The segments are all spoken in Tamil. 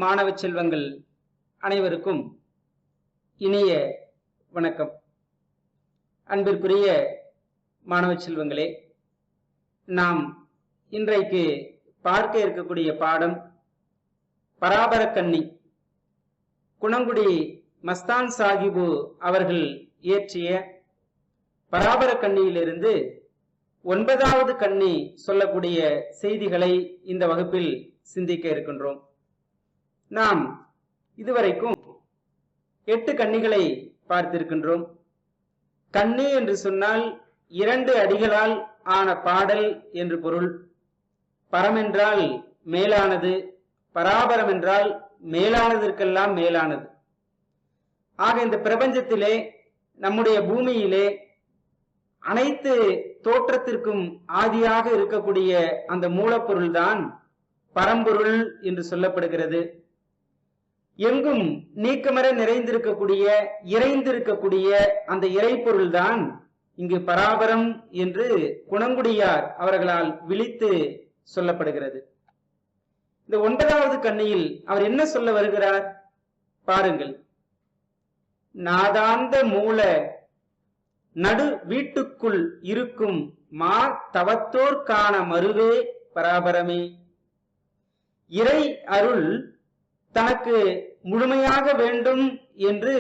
மாணவ செல்வங்கள் அனைவருக்கும் இனிய வணக்கம். அன்பிற்குரிய மாணவ செல்வங்களே, நாம் இன்றைக்கு பார்க்க இருக்கக்கூடிய பாடம் பராபரக்கன்னி. குணங்குடி மஸ்தான் சாஹிபு அவர்கள் இயற்றிய பராபரக்கன்னியிலிருந்து 9வது கன்னி சொல்லக்கூடிய செய்திகளை இந்த வகுப்பில் சிந்திக்க இருக்கின்றோம். நாம் இதுவரைக்கும் 8 கன்னிகளை பார்த்திருக்கின்றோம். கன்னி என்று சொன்னால் 2 அடிகளால் ஆன பாடல் என்று பொருள். பரம் என்றால் மேலானது, பராபரம் என்றால் மேலானதற்கெல்லாம் மேலானது. ஆக இந்த பிரபஞ்சத்திலே, நம்முடைய பூமியிலே அனைத்து தோற்றத்திற்கும் ஆதியாக இருக்கக்கூடிய அந்த மூலப்பொருள் தான் பரம்பொருள் என்று சொல்லப்படுகிறது. எங்கும் நீக்கமர நிறைந்திருக்கக்கூடிய இறைந்திருக்கக்கூடிய அந்த இறைப்பொருள் தான் இங்கு பராபரம் என்று குணங்குடியார் அவர்களால் விழித்து சொல்லப்படுகிறது. இந்த 9வது கன்னியில் அவர் என்ன சொல்ல வருகிறார் பாருங்கள். நாதாந்த மூல நடு வீட்டுக்குள் இருக்கும் மா தவத்தோர்க்கான மருவே பராபரமே. இறை அருள் தனக்கு முழுமையாக வேண்டும் என்று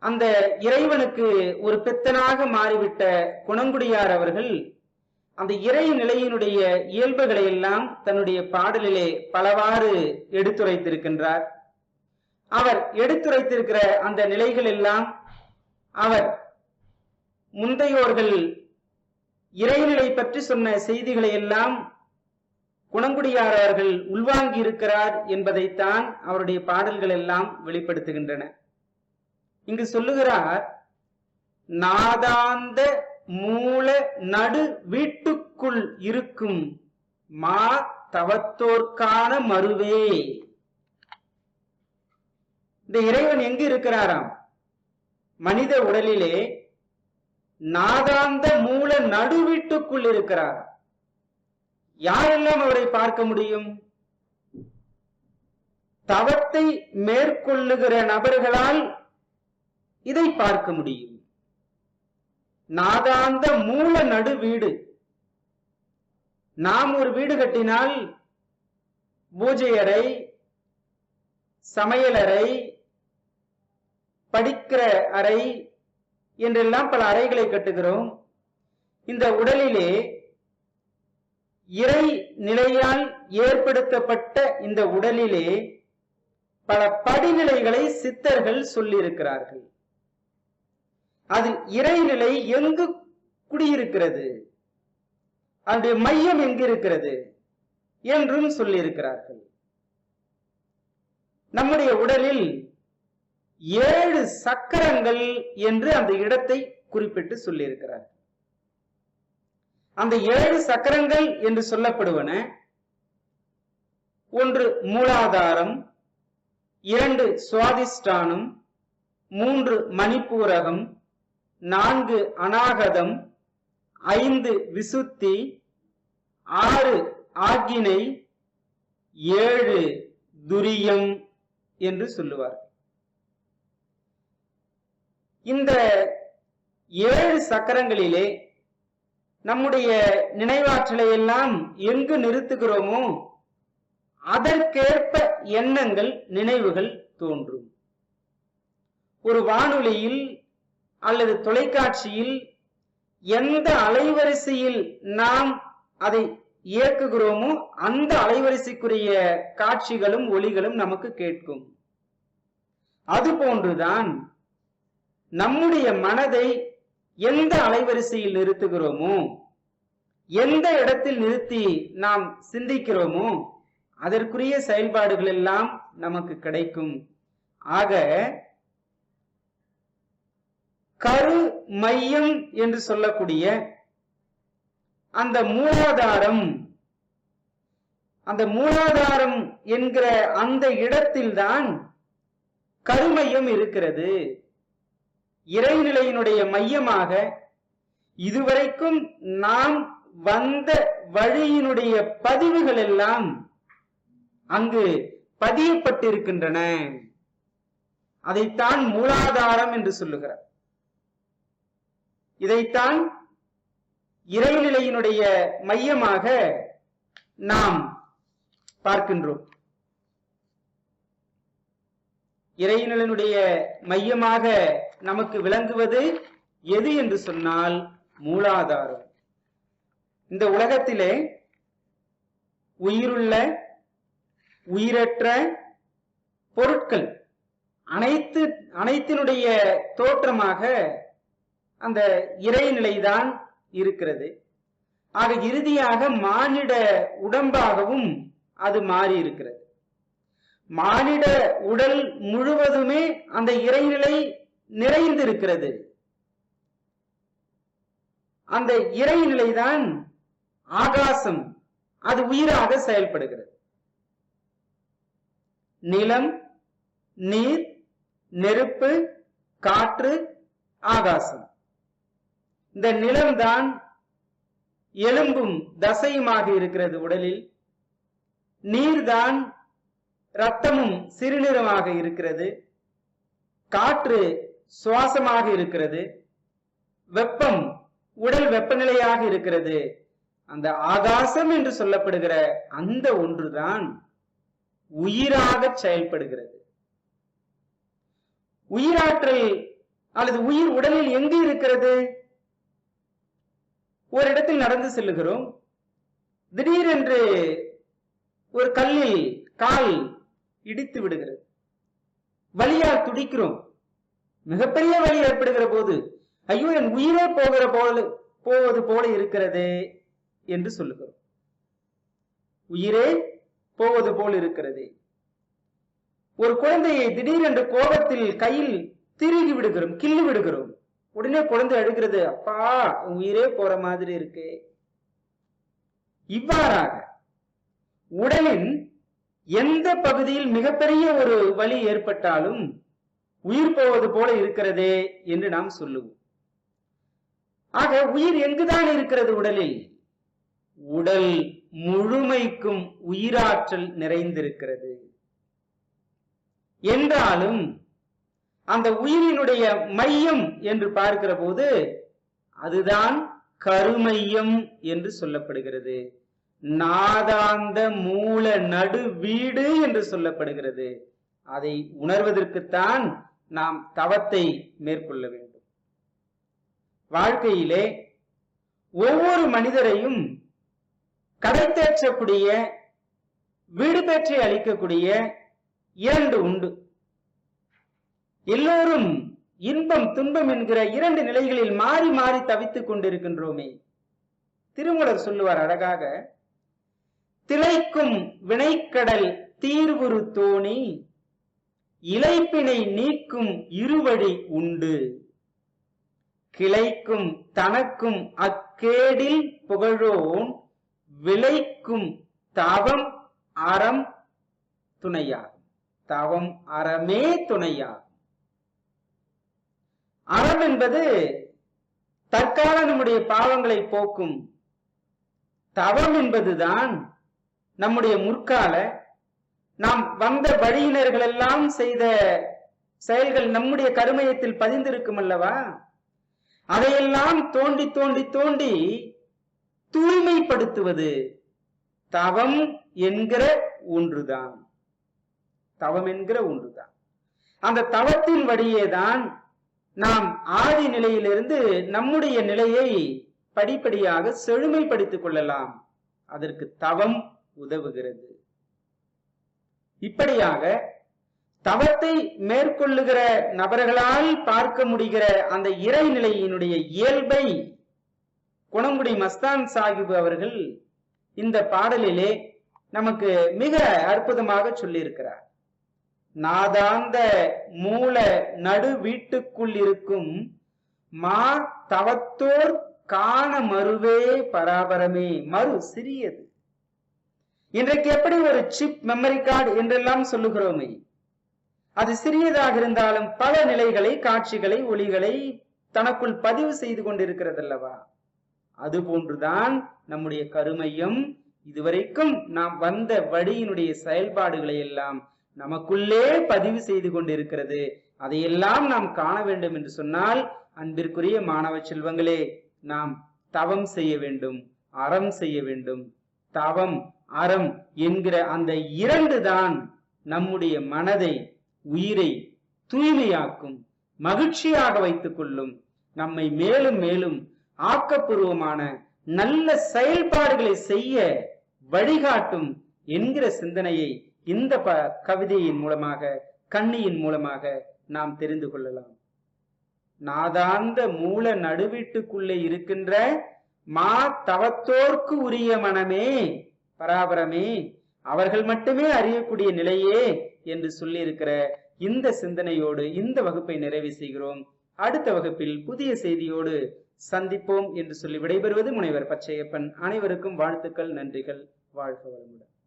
அந்த இறைவனுக்கு ஒரு பெத்தனாக மாறிவிட்ட குணங்குடியார் அவர்கள் அந்த இறை நிலையினுடைய இயல்புகளை எல்லாம் தன்னுடைய பாடலிலே பலவாறு எடுத்துரைத்திருக்கின்றார். அவர் எடுத்துரைத்திருக்கிற அந்த நிலைகள் எல்லாம் அவர் முந்தையோர்கள் இறைநிலை பற்றி சொன்ன செய்திகளை எல்லாம் குணங்குடியார் அவர்கள் உள்வாங்கி இருக்கிறார் என்பதைத்தான் அவருடைய பாடல்கள் எல்லாம் வெளிப்படுத்துகின்றன. இங்கு சொல்லுகிறார், நாதாந்த மூல நடு வீட்டுக்குள் இருக்கும் மா தவத்தோர்க்கான மருவே. இந்த இறைவன் எங்கு இருக்கிறாராம்? மனித உடலிலே நாதாந்த மூல நடு வீட்டுக்குள் இருக்கிறார். யாரெல்லாம் அவரை பார்க்க முடியும்? தவத்தை மேற்கொள்ளுகிற நபர்களால் இதை பார்க்க முடியும். நாதாந்த மூல நடு வீடு. நாம் ஒரு வீடு கட்டினால் பூஜை அறை, சமையலறை, படிக்கிற அறை என்றெல்லாம் பல அறைகளை கட்டுகிறோம். இந்த உடலிலே இறை நிலையால் ஏற்படுத்தப்பட்ட இந்த உடலிலே பல படிநிலைகளை சித்தர்கள் சொல்லியிருக்கிறார்கள். அதில் இறைநிலை எங்கு குடியிருக்கிறது, அதனுடைய மையம் எங்கு இருக்கிறது என்றும் சொல்லியிருக்கிறார்கள். நம்முடைய உடலில் 7 சக்கரங்கள் என்று அந்த இடத்தை குறிப்பிட்டு சொல்லியிருக்கிறார்கள். அந்த 7 சக்கரங்கள் என்று சொல்லப்படுவன: 1 மூலாதாரம், 2 சுவாதிஷ்டானம், 3 மணிப்பூரகம், 4 அநாகதம், 5 விசுத்தி, 6 ஆக்கினை, 7 துரியம் என்று சொல்லுவார். இந்த 7 சக்கரங்களிலே நம்முடைய நினைவாற்றலை எல்லாம் எங்கு நிறுத்துகிறோமோ அதற்கேற்ப எண்ணங்கள், நினைவுகள் தோன்றும். ஒரு வானொலியில் அல்லது தொலைக்காட்சியில் எந்த அலைவரிசையில் நாம் அதை இயக்குகிறோமோ அந்த அலைவரிசைக்குரிய காட்சிகளும் ஒலிகளும் நமக்கு கேட்கும். அதுபோன்றுதான் நம்முடைய மனதை எந்த அலைவரிசையில் நிறுத்துகிறோமோ, எந்த இடத்தில் நிறுத்தி நாம் சிந்திக்கிறோமோ அதற்குரிய செயல்பாடுகள் எல்லாம் நமக்கு கிடைக்கும். ஆக கரு மையம் என்று சொல்லக்கூடிய அந்த மூலாதாரம், அந்த மூலாதாரம் என்கிற அந்த இடத்தில்தான் கருமையம் இருக்கிறது. இறைநிலையினுடைய மையமாக இதுவரைக்கும் நாம் வந்த வழியினுடைய பதிவுகள் எல்லாம் அங்கு பதியப்பட்டிருக்கின்றன. அதைத்தான் மூலாதாரம் என்று சொல்லுகிறார். இதைத்தான் இறைநிலையினுடைய மையமாக நாம் பார்க்கின்றோம். இறைநிலையினுடைய மையமாக நமக்கு விளங்குவது எது என்று சொன்னால் மூலாதாரம். இந்த உலகத்திலே உயிருள்ள உயிரற்ற பொருட்கள் அனைத்தினுடைய தோற்றமாக அந்த இறைநிலைதான் இருக்கிறது. ஆக இறுதியாக மானிட உடம்பாகவும் அது மாறி இருக்கிறது. மானிட உடல் முழுவதுமே அந்த இறைநிலை நிறைந்திருக்கிறது. அந்த இறைநிலைதான் ஆகாசம், அது உயிராக செயல்படுகிறது. நிலம், நீர், நெருப்பு, காற்று, ஆகாசம். இந்த நிலம்தான் எலும்பும் தசையுமாக இருக்கிறது உடலில். நீர்தான் இரத்தமும் சிறுநீரமாக இருக்கிறது. காற்று சுவாசமாக இருக்கிறது. வெப்பம் உடல் வெப்பநிலையாக இருக்கிறது. அந்த ஆகாசம் என்று சொல்லப்படுகிற அந்த ஒன்றுதான் உயிராக செயல்படுகிறது. உயிராற்றல் அல்லது உயிர் உடலில் எங்கு இருக்கிறது? ஒரு இடத்தில் நடந்து செல்லுகிறோம், திடீரென்று ஒரு கல்லில் கால் இடித்து விடுகிறது. வலியால் துடிக்கிறோம். மிகப்பெரிய வலி ஏற்படுகிற போது ஐயோ என் உயிரே போவது போல இருக்கிறது என்று சொல்லுகிறோம். உயிரே போவது போல் இருக்கிறது. ஒரு குழந்தையை திடீரென்று கோபத்தில் கையில் திருகி விடுகிறோம், கிள்ளி விடுகிறோம். உடனே குழந்தை அழுகிறது, அப்பா உயிரே போற மாதிரி இருக்கு. இவ்வாறாக உடலின் எந்த பகுதியில் மிகப்பெரிய ஒரு வலி ஏற்பட்டாலும் உயிர் போவது போல இருக்கிறதே என்று நாம் சொல்லுவோம். ஆக உயிர் எங்குதான் இருக்கிறது? உடலில். உடல் முழுமைக்கும் உயிராற்றல் நிறைந்திருக்கிறது. என்றாலும் அந்த உயிரினுடைய மையம் என்று பார்க்கிற போது அதுதான் கருமையம் என்று சொல்லப்படுகிறது. நாதாந்த மூல நடு வீடு என்று சொல்லப்படுகிறது. அதை உணர்வதற்குத்தான் நாம் தவத்தை மேற்கொள்ள வேண்டும். வாழ்க்கையிலே ஒவ்வொரு மனிதரையும் கடை தேற்றக்கூடிய, வீடு பெற்றை அளிக்கக்கூடிய இரண்டு உண்டு. எல்லோரும் இன்பம் துன்பம் என்கிற இரண்டு நிலைகளில் மாறி மாறி தவித்துக் கொண்டிருக்கின்றோமே. திருமூலர் சொல்லுவார் அழகாக, திளைக்கும் வினைக்கடல் தீர்வுறு தோணி இளைப்பினை நீக்கும் இருவழி உண்டு, கிளைக்கும் தனக்கும் அக்கேடில் புகழோன் விளைக்கும் தவம் அறம் துணையாகும். தவம் அறமே துணையாகும். அறம் என்பது தற்கால நம்முடைய பாவங்களை போக்கும். தவம் என்பதுதான் நம்முடைய முற்கால நாம் வந்த வழியினர்கள் எல்லாம் செய்த செயல்கள் நம்முடைய கருமையத்தில் பதிந்திருக்கும் அல்லவா? அதையெல்லாம் தோண்டி தோண்டி தோண்டி தூய்மைப்படுத்துவது தவம் என்கிற ஒன்றுதான். தவம் என்கிற ஒன்றுதான். அந்த தவத்தின் வழியேதான் நாம் ஆதி நிலையிலிருந்து நம்முடைய நிலையை படிப்படியாக செழுமைப்படுத்திக் கொள்ளலாம். அதற்கு தவம் உதவுகிறது. இப்படியாக தவத்தை மேற்கொள்ளுகிற நபர்களால் பார்க்க முடிகிற அந்த இறைநிலையினுடைய இயல்பை குணங்குடி மஸ்தான் சாஹிப் அவர்கள் இந்த பாடலிலே நமக்கு மிக அற்புதமாக சொல்லியிருக்கிறார். நாதாந்த மூல நடு வீட்டுக்குள் இருக்கும் மா தவத்தோர் காண மறுவே பராபரமே. மறு சிறியது. இன்றைக்கு எப்படி ஒரு சிப் மெமரி கார்டு என்றெல்லாம் சொல்லுகிறோமே, அது சிறியதாக இருந்தாலும் பல நிலைகளை, காட்சிகளை, ஒளிகளை தனக்குள் பதிவு செய்து கொண்டிருக்கிறது அல்லவா? அது போன்றுதான் நம்முடைய கருமையம், இதுவரைக்கும் நாம் வந்த வழியினுடைய செயல்பாடுகளை எல்லாம் நமக்குள்ளே பதிவு செய்து கொண்டிருக்கிறது. அதையெல்லாம் நாம் காண வேண்டும் என்று சொன்னால், அன்பிற்குரிய மாணவ செல்வங்களே, நாம் தவம் செய்ய வேண்டும், அறம் செய்ய வேண்டும். தவம் அறம் என்கிற அந்த இரண்டு தான் நம்முடைய மனதை, உயிரை தூய்மையாக்கும், மகிழ்ச்சியாக வைத்துக் கொள்ளும், நம்மை மேலும் மேலும் ஆக்கப்பூர்வமான நல்ல செயல்பாடுகளை செய்ய வழிகாட்டும் என்கிற சிந்தனையை இந்த கவிதையின் மூலமாக, கண்ணியின் மூலமாக நாம் தெரிந்து கொள்ளலாம். நாதாந்த மூல நடுவீட்டுக்குள்ளே இருக்கின்ற மா தவத்தோர்க்கு உரிய மனமே, பராபரமே, அவர்கள் மட்டுமே அறியக்கூடிய நிலையே என்று சொல்லி இருக்கிற இந்த சிந்தனையோடு இந்த வகுப்பை நிறைவு செய்கிறோம். அடுத்த வகுப்பில் புதிய செய்தியோடு சந்திப்போம் என்று சொல்லி விடைபெறுவது முனைவர் பச்சையப்பன். அனைவருக்கும் வாழ்த்துக்கள், நன்றிகள். வாழ்க வளமுடன்.